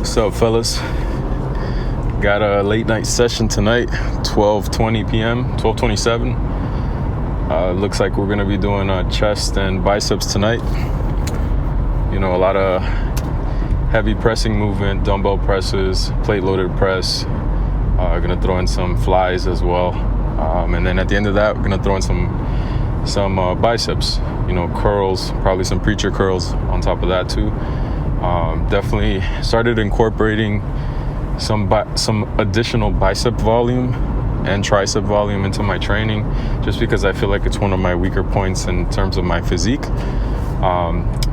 What's up, fellas? Got a late night session tonight, 12:20 p.m., 12:27. Looks like we're going to be doing chest and biceps tonight. You know, a lot of heavy pressing movement, dumbbell presses, plate loaded press. Going to throw in some flies as well. And then at the end of that, we're going to throw in some biceps, you know, curls, probably some preacher curls on top of that too. Definitely started incorporating some additional bicep volume and tricep volume into my training, just because I feel like it's one of my weaker points in terms of my physique.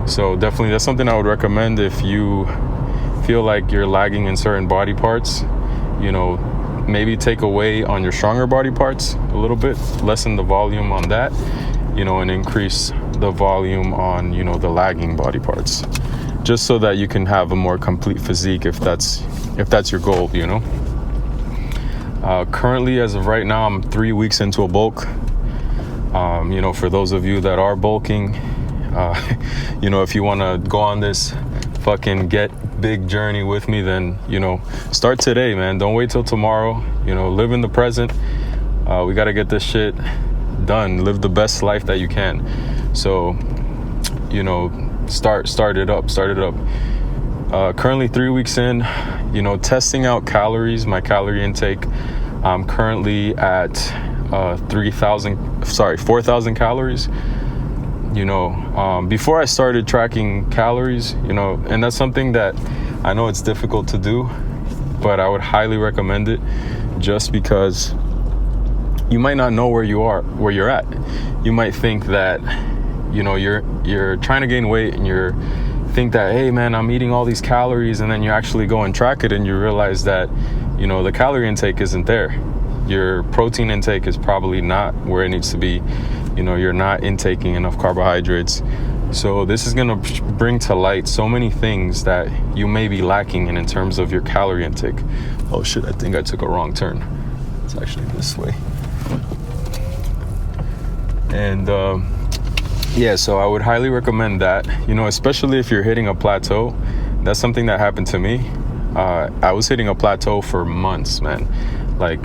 So definitely that's something I would recommend if you feel like you're lagging in certain body parts. You know, maybe take away on your stronger body parts a little bit, lessen the volume on that, you know, and increase the volume on, you know, the lagging body parts, just so that you can have a more complete physique if that's your goal, you know. Currently, as of right now, I'm 3 weeks into a bulk. You know, for those of you that are bulking, you know, if you want to go on this fucking get big journey with me, then, you know, start today, man. Don't wait till tomorrow. You know, live in the present. We got to get this shit done. Live the best life that you can. So, you know, start it up. Currently 3 weeks in, you know, testing out calories, my calorie intake. I'm currently at 4,000 calories. You know, before I started tracking calories, you know, and that's something that I know it's difficult to do, but I would highly recommend it, just because you might not know where you're at. You might think that, you know, you're trying to gain weight and you think that, hey man, I'm eating all these calories, and then you actually go and track it and you realize that, you know, the calorie intake isn't there. Your protein intake is probably not where it needs to be. You know, you're not intaking enough carbohydrates. So this is going to bring to light so many things that you may be lacking in terms of your calorie intake. Oh shit, I think I took a wrong turn. It's actually this way. And yeah, so I would highly recommend that, you know, especially if you're hitting a plateau. That's something that happened to me. I was hitting a plateau for months, man. Like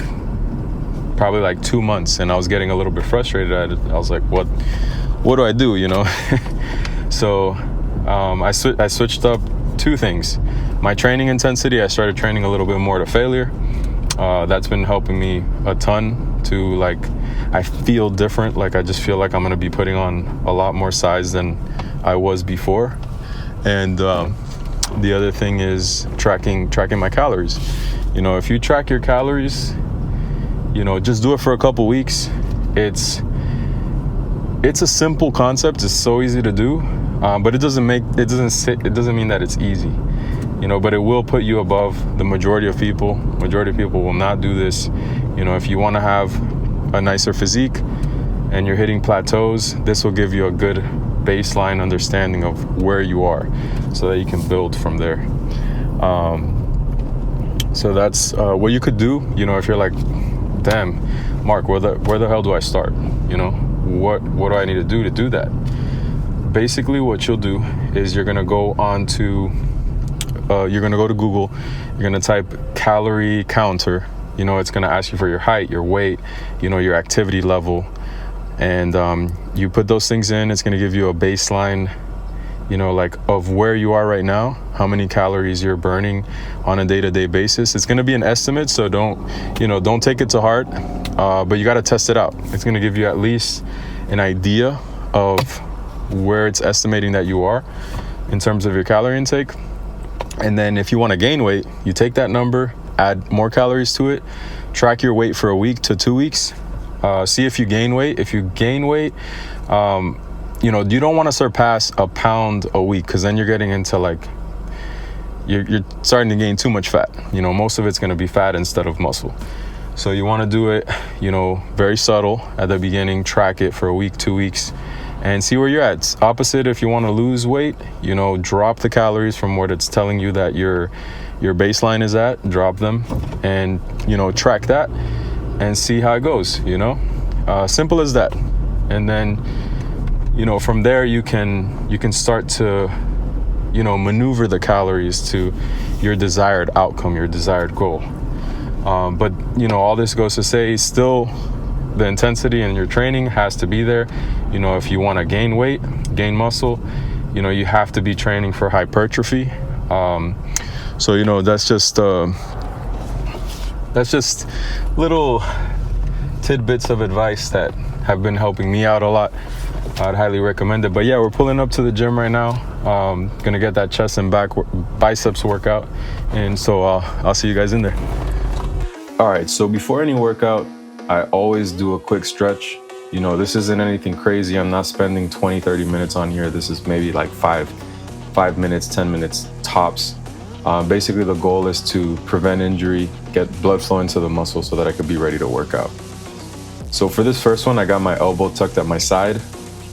probably like 2 months, and I was getting a little bit frustrated at it. I was like, what do I do, you know? So I switched up two things. My training intensity, I started training a little bit more to failure. That's been helping me a ton to, like, I feel different. Like, I just feel like I'm going to be putting on a lot more size than I was before. And the other thing is tracking my calories. You know, if you track your calories, you know, just do it for a couple weeks. It's a simple concept. It's so easy to do, but it doesn't mean that it's easy. You know, but it will put you above the majority of people. Majority of people will not do this. You know, if you want to have a nicer physique and you're hitting plateaus, this will give you a good baseline understanding of where you are, so that you can build from there. So that's what you could do. You know, if you're like, damn, Mark, where the hell do I start? You know, what do I need to do that? Basically, what you'll do is you're gonna go to Google. You're gonna type calorie counter. You know, it's gonna ask you for your height, your weight, you know, your activity level, and you put those things in. It's gonna give you a baseline, you know, like of where you are right now, how many calories you're burning on a day-to-day basis. It's gonna be an estimate, so don't take it to heart, but you gotta test it out. It's gonna give you at least an idea of where it's estimating that you are in terms of your calorie intake. And then if you wanna gain weight, you take that number, add more calories to it, track your weight for a week to 2 weeks, see if you gain weight. If you gain weight, you know, you don't want to surpass a pound a week, because then you're getting into, like, you're starting to gain too much fat. You know, most of it's going to be fat instead of muscle. So you want to do it, you know, very subtle at the beginning, track it for a week, 2 weeks, and see where you're at. It's opposite, if you want to lose weight, you know, drop the calories from what it's telling you that your baseline is at, drop them, and, you know, track that and see how it goes, you know. Simple as that. And then, you know, from there you can start to maneuver the calories to your desired outcome, your desired goal. But all this goes to say, still the intensity in your training has to be there. If you want to gain weight, gain muscle, you have to be training for hypertrophy. So that's just little tidbits of advice that have been helping me out a lot. I'd highly recommend it. But yeah, we're pulling up to the gym right now. Gonna get that chest and back biceps workout, and so I'll see you guys in there. All right, so before any workout, I always do a quick stretch. This isn't anything crazy. I'm not spending 20-30 minutes on here. This is maybe like 5 minutes, 10 minutes tops. Basically the goal is to prevent injury, get blood flow into the muscle so that I could be ready to work out. So for this first one, I got my elbow tucked at my side.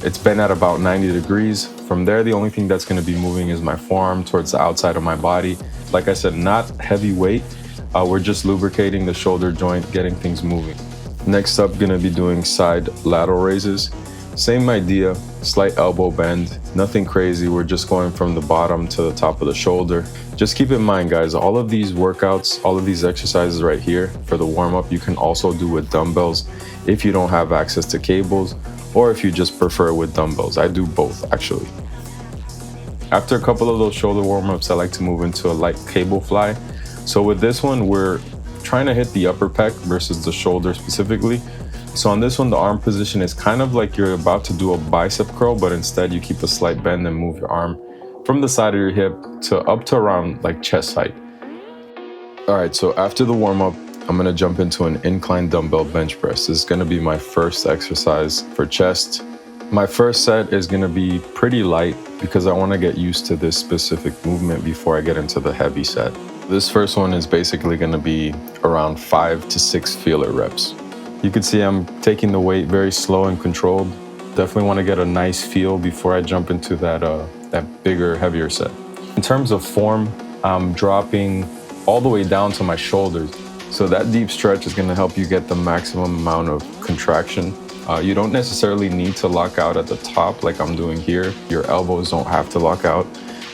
It's bent at about 90 degrees. From there, the only thing that's going to be moving is my forearm towards the outside of my body. Like I said, not heavy weight. We're just lubricating the shoulder joint, getting things moving. Next up, going to be doing side lateral raises. Same idea, slight elbow bend, nothing crazy. We're just going from the bottom to the top of the shoulder. Just keep in mind, guys, all of these workouts, all of these exercises right here for the warm-up, you can also do with dumbbells if you don't have access to cables, or if you just prefer with dumbbells. I do both, actually. After a couple of those shoulder warm-ups, I like to move into a light cable fly. So with this one, we're trying to hit the upper pec versus the shoulder specifically. So on this one, the arm position is kind of like you're about to do a bicep curl, but instead you keep a slight bend and move your arm from the side of your hip to up to around like chest height. All right, so after the warm-up, I'm gonna jump into an incline dumbbell bench press. This is gonna be my first exercise for chest. My first set is gonna be pretty light because I wanna get used to this specific movement before I get into the heavy set. This first one is basically gonna be around 5 to 6 feeler reps. You can see I'm taking the weight very slow and controlled. Definitely wanna get a nice feel before I jump into that bigger, heavier set. In terms of form, I'm dropping all the way down to my shoulders. So that deep stretch is gonna help you get the maximum amount of contraction. You don't necessarily need to lock out at the top like I'm doing here. Your elbows don't have to lock out.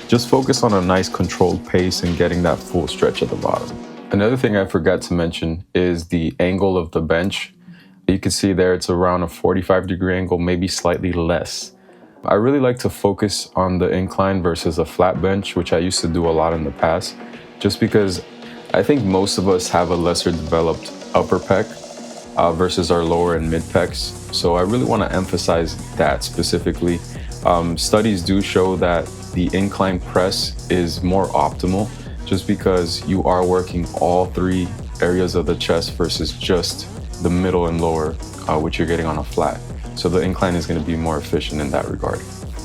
Just focus on a nice controlled pace and getting that full stretch at the bottom. Another thing I forgot to mention is the angle of the bench. You can see there it's around a 45-degree angle, maybe slightly less. I really like to focus on the incline versus a flat bench, which I used to do a lot in the past, just because I think most of us have a lesser developed upper pec versus our lower and mid pecs. So I really want to emphasize that specifically. Studies do show that the incline press is more optimal just because you are working all 3 areas of the chest versus just the middle and lower, which you're getting on a flat. So the incline is going to be more efficient in that regard.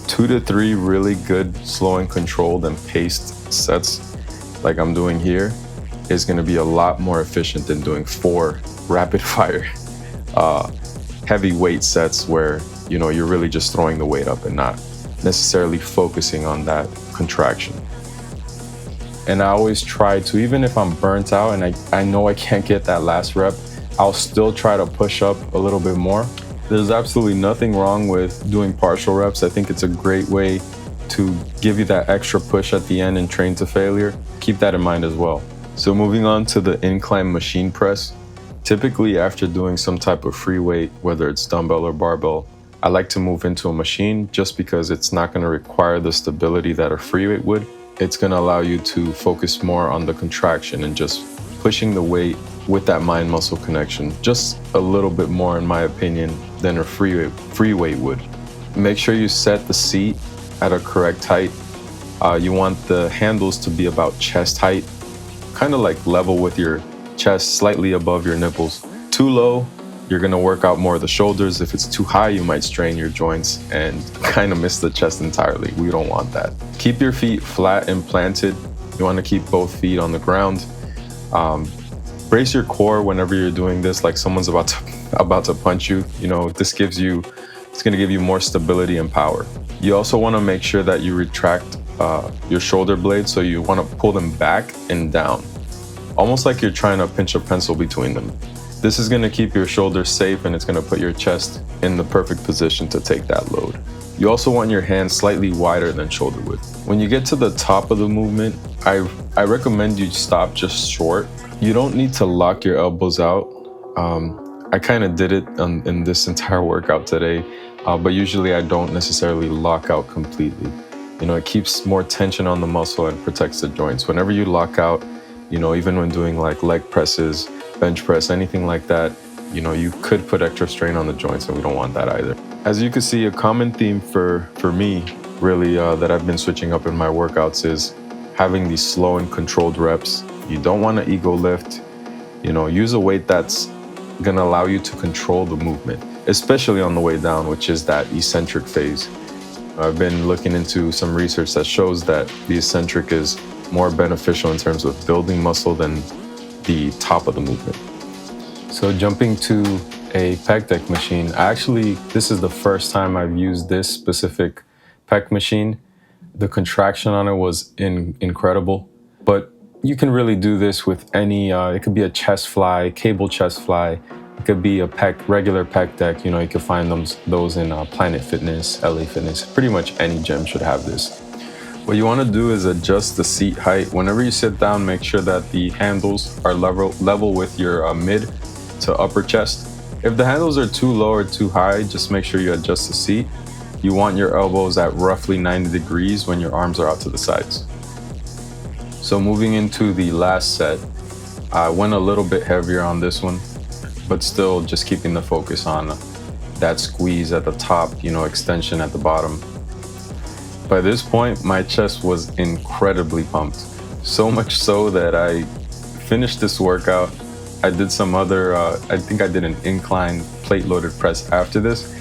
2 to 3 really good, slow and controlled and paced sets like I'm doing here is going to be a lot more efficient than doing 4 rapid fire heavy weight sets where you're really just throwing the weight up and not necessarily focusing on that contraction. And I always try to, even if I'm burnt out and I know I can't get that last rep, I'll still try to push up a little bit more. There's absolutely nothing wrong with doing partial reps. I think it's a great way to give you that extra push at the end and train to failure. Keep that in mind as well. So moving on to the incline machine press. Typically after doing some type of free weight, whether it's dumbbell or barbell, I like to move into a machine just because it's not going to require the stability that a free weight would. It's going to allow you to focus more on the contraction and just pushing the weight with that mind muscle connection just a little bit more, in my opinion, than a free weight would. Make sure you set the seat at a correct height. You want the handles to be about chest height, kind of like level with your chest, slightly above your nipples. Too low, you're gonna work out more of the shoulders. If it's too high, you might strain your joints and kind of miss the chest entirely. We don't want that. Keep your feet flat and planted. You wanna keep both feet on the ground. Brace your core whenever you're doing this, like someone's about to punch you. It's gonna give you more stability and power. You also wanna make sure that you retract your shoulder blades, so you wanna pull them back and down, almost like you're trying to pinch a pencil between them. This is gonna keep your shoulders safe and it's gonna put your chest in the perfect position to take that load. You also want your hands slightly wider than shoulder width. When you get to the top of the movement, I recommend you stop just short. You don't need to lock your elbows out. I kind of did it in this entire workout today, but usually I don't necessarily lock out completely. It keeps more tension on the muscle and protects the joints. Whenever you lock out, even when doing like leg presses, bench press, anything like that, you could put extra strain on the joints, and we don't want that either. As you can see, a common theme for me, really, that I've been switching up in my workouts is having these slow and controlled reps. You don't want to ego lift. Use a weight that's gonna allow you to control the movement, especially on the way down, which is that eccentric phase. I've been looking into some research that shows that the eccentric is more beneficial in terms of building muscle than the top of the movement. So jumping to a pec deck machine, this is the first time I've used this specific pec machine. The contraction on it was incredible, but you can really do this with any, it could be a chest fly, cable chest fly. It could be a regular pec deck. You can find those in Planet Fitness, LA Fitness. Pretty much any gym should have this. What you want to do is adjust the seat height. Whenever you sit down, make sure that the handles are level with your mid to upper chest. If the handles are too low or too high, just make sure you adjust the seat. You want your elbows at roughly 90 degrees when your arms are out to the sides. So moving into the last set, I went a little bit heavier on this one, but still just keeping the focus on that squeeze at the top, extension at the bottom. By this point, my chest was incredibly pumped. So much so that I finished this workout. I did some other, I think I did an incline plate loaded press after this.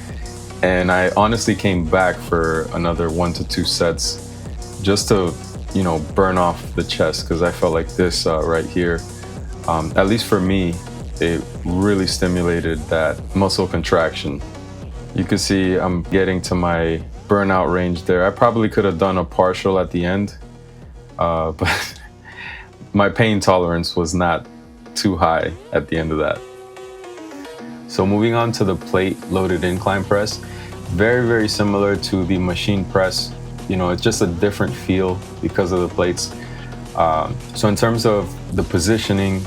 And I honestly came back for another 1 to 2 sets just to, burn off the chest, because I felt like this right here, at least for me, it really stimulated that muscle contraction. You can see I'm getting to my burnout range there. I probably could have done a partial at the end, but my pain tolerance was not too high at the end of that. So moving on to the plate loaded incline press, very, very similar to the machine press. It's just a different feel because of the plates. So in terms of the positioning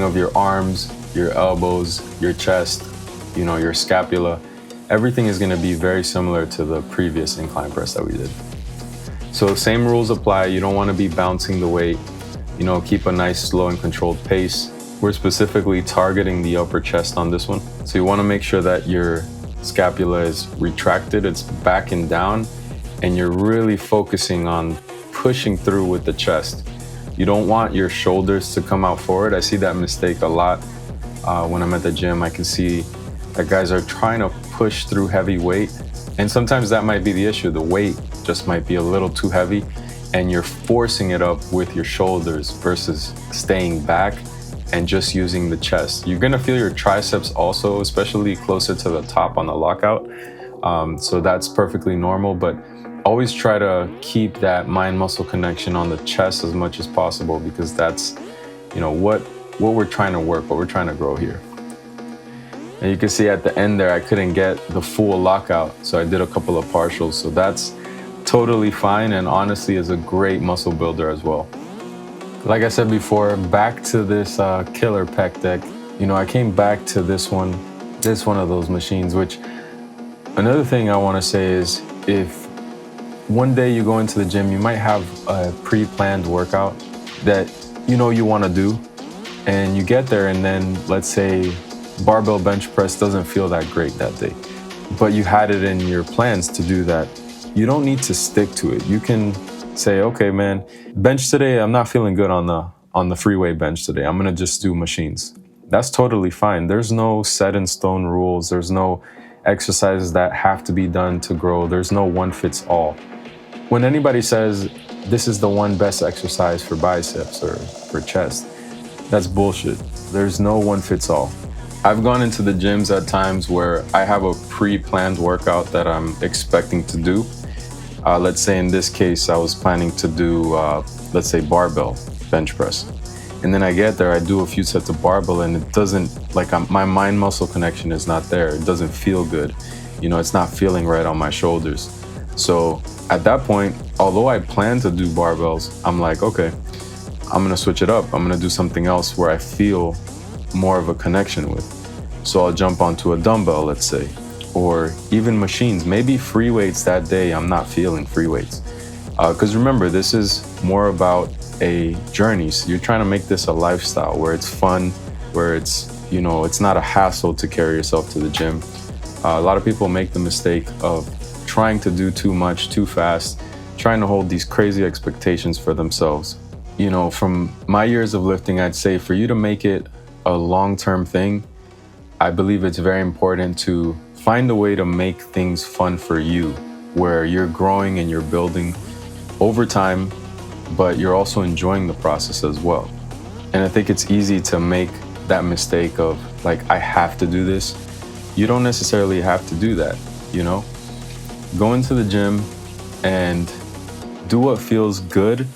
of your arms, your elbows, your chest, your scapula, everything is going to be very similar to the previous incline press that we did. So same rules apply. You don't want to be bouncing the weight. Keep a nice slow and controlled pace. We're specifically targeting the upper chest on this one. So you want to make sure that your scapula is retracted, it's back and down, and you're really focusing on pushing through with the chest. You don't want your shoulders to come out forward. I see that mistake a lot when I'm at the gym. I can see that guys are trying to push through heavy weight, and sometimes that might be the issue. The weight just might be a little too heavy, and you're forcing it up with your shoulders versus staying back and just using the chest. You're gonna feel your triceps also, especially closer to the top on the lockout. So that's perfectly normal, but always try to keep that mind-muscle connection on the chest as much as possible, because that's, what we're trying to work, what we're trying to grow here. And you can see at the end there, I couldn't get the full lockout, so I did a couple of partials. So that's totally fine, and honestly is a great muscle builder as well. Like I said before, back to this killer pec deck. I came back to this one of those machines, which another thing I want to say is, if one day you go into the gym, you might have a pre-planned workout that you want to do, and you get there, and then let's say barbell bench press doesn't feel that great that day, but you had it in your plans to do that. You don't need to stick to it. You can say, okay, man, bench today, I'm not feeling good on the free weight bench today. I'm gonna just do machines. That's totally fine. There's no set in stone rules. There's no exercises that have to be done to grow. There's no one fits all. When anybody says this is the one best exercise for biceps or for chest, that's bullshit. There's no one fits all. I've gone into the gyms at times where I have a pre-planned workout that I'm expecting to do. Let's say in this case, I was planning to do, let's say barbell bench press. And then I get there, I do a few sets of barbell, and it doesn't, my mind muscle connection is not there. It doesn't feel good. You know, it's not feeling right on my shoulders. So at that point, although I plan to do barbells, I'm like, okay, I'm gonna switch it up. I'm gonna do something else where I feel more of a connection with. So I'll jump onto a dumbbell, let's say, or even machines. Maybe free weights that day, I'm not feeling free weights. Because remember, this is more about a journey. So you're trying to make this a lifestyle where it's fun, where it's, you know, it's not a hassle to carry yourself to the gym. A lot of people make the mistake of trying to do too much, too fast, trying to hold these crazy expectations for themselves. You know, from my years of lifting, I'd say for you to make it a long-term thing, I believe it's very important to find a way to make things fun for you, where you're growing and you're building over time, but you're also enjoying the process as well. And I think it's easy to make that mistake of like, I have to do this. You don't necessarily have to do that, you know? Go into the gym and do what feels good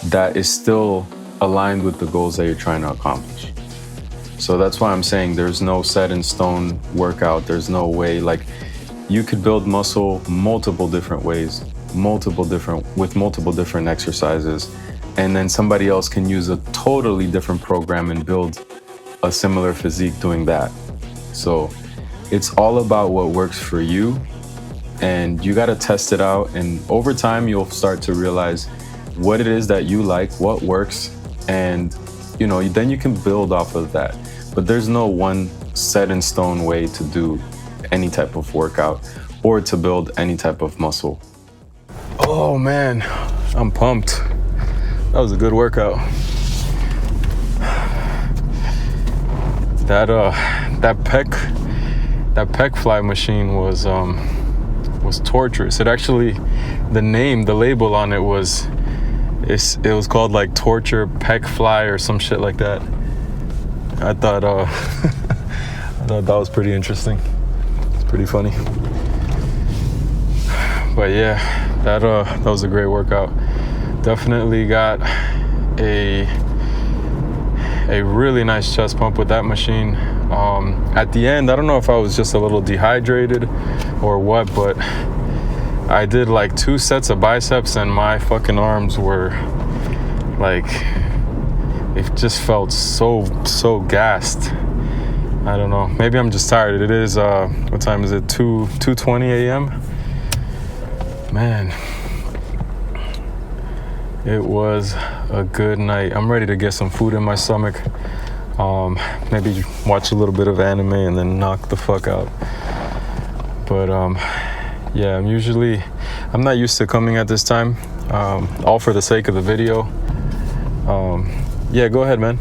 that is still aligned with the goals that you're trying to accomplish. So that's why I'm saying there's no set in stone workout. There's no way, like, you could build muscle multiple different ways, with multiple different exercises. And then somebody else can use a totally different program and build a similar physique doing that. So it's all about what works for you, and you got to test it out. And over time, you'll start to realize what it is that you like, what works, and you know, then you can build off of that. But there's no one set in stone way to do any type of workout or to build any type of muscle. Oh man, I'm pumped. That was a good workout. That pec fly machine was torturous. It actually, the label on it was called like torture pec fly or some shit like that. I thought I thought that was pretty interesting. It's pretty funny. But yeah, that was a great workout. Definitely got a really nice chest pump with that machine. At the end, I don't know if I was just a little dehydrated or what, but I did like 2 sets of biceps and my fucking arms were like, it just felt so gassed. I don't know, maybe I'm just tired. It is what time is it? 2:20 a.m. Man, it was a good night. I'm ready to get some food in my stomach. Maybe watch a little bit of anime and then knock the fuck out. But yeah, I'm not used to coming at this time, all for the sake of the video. Yeah, go ahead, man.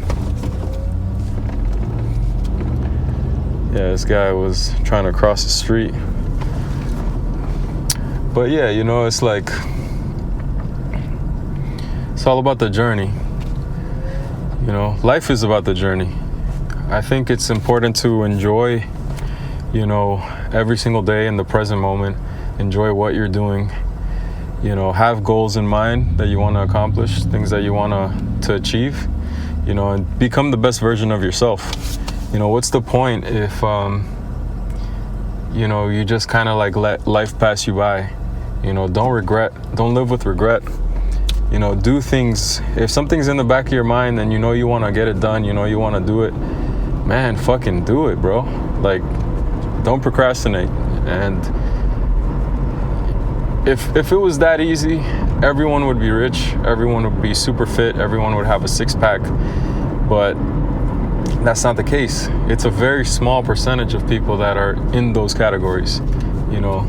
Yeah, this guy was trying to cross the street. But yeah, you know, it's like, it's all about the journey. You know, life is about the journey. I think it's important to enjoy, you know, every single day in the present moment. Enjoy what you're doing. You know, have goals in mind that you want to accomplish, things that you want to achieve, you know, and become the best version of yourself. You know, what's the point if, you know, you just kind of like let life pass you by? You know, don't live with regret. You know, do things. If something's in the back of your mind and you know you want to get it done, you know you want to do it, man, fucking do it, bro. Like, don't procrastinate. And if it was that easy, everyone would be rich, everyone would be super fit, everyone would have a 6-pack. But that's not the case. It's a very small percentage of people that are in those categories. You know,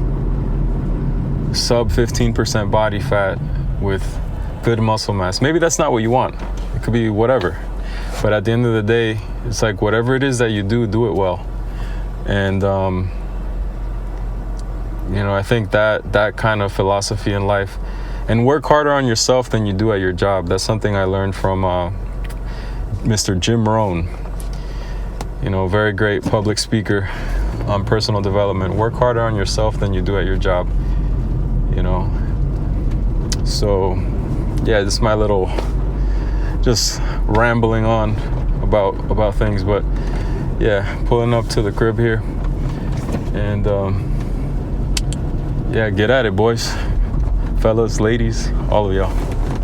sub 15% body fat with good muscle mass. Maybe that's not what you want. It could be whatever. But at the end of the day, it's like whatever it is that you do it well. And you know, I think that kind of philosophy in life, and work harder on yourself than you do at your job. That's something I learned from Mr. Jim Rohn. You know, very great public speaker on personal development. Work harder on yourself than you do at your job. You know, so yeah, this is my little just rambling on about things. But yeah, pulling up to the crib here, and yeah, get at it, boys, fellas, ladies, all of y'all.